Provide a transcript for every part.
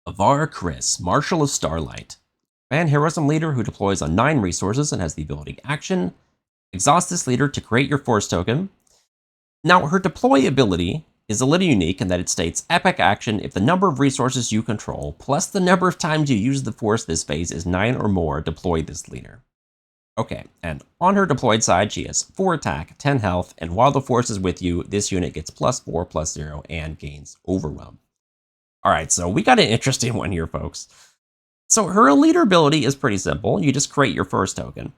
Avar Kriss, Marshal of Starlight. Fan heroism leader who deploys on 9 resources and has the ability action. Exhaust this leader to create your force token. Now, her deploy ability is a little unique in that it states epic action if the number of resources you control plus the number of times you use the force this phase is 9 or more, deploy this leader. Okay, and on her deployed side, she has 4 attack, 10 health, and while the force is with you, this unit gets +4, +0, and gains overwhelm. Alright, so we got an interesting one here, folks. So her leader ability is pretty simple. You just create your first token.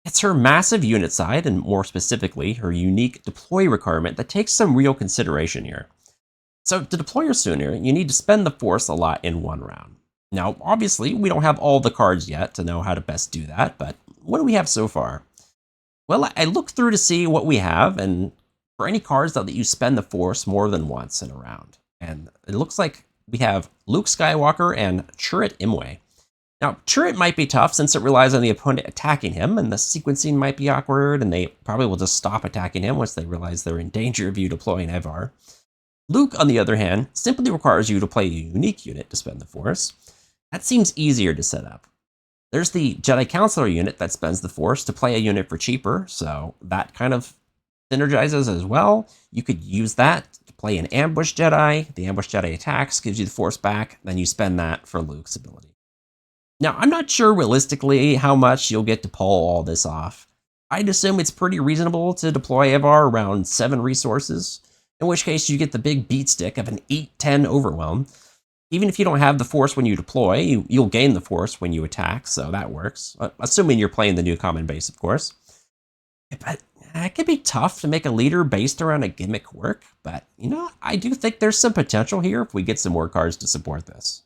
It's her massive unit side, and more specifically, her unique deploy requirement that takes some real consideration here. So to deploy her sooner, you need to spend the force a lot in one round. Now, obviously, we don't have all the cards yet to know how to best do that, but what do we have so far? Well, I looked through to see what we have, and for any cards that let you spend the force more than once in a round. And it looks like we have Luke Skywalker and Chirrut Imwe. Now, Chirrut might be tough since it relies on the opponent attacking him, and the sequencing might be awkward, and they probably will just stop attacking him once they realize they're in danger of you deploying Avar. Luke, on the other hand, simply requires you to play a unique unit to spend the force. That seems easier to set up. There's the Jedi Counselor unit that spends the force to play a unit for cheaper, so that kind of synergizes as well. You could use that to play an Ambush Jedi. The Ambush Jedi attacks, gives you the force back, then you spend that for Luke's ability. Now, I'm not sure realistically how much you'll get to pull all this off. I'd assume it's pretty reasonable to deploy Avar around 7 resources, in which case you get the big beat stick of an 8-10 overwhelm. Even if you don't have the force when you deploy, you'll gain the force when you attack, so that works. Assuming you're playing the new common base, of course. But it can be tough to make a leader based around a gimmick work, but, I do think there's some potential here if we get some more cards to support this.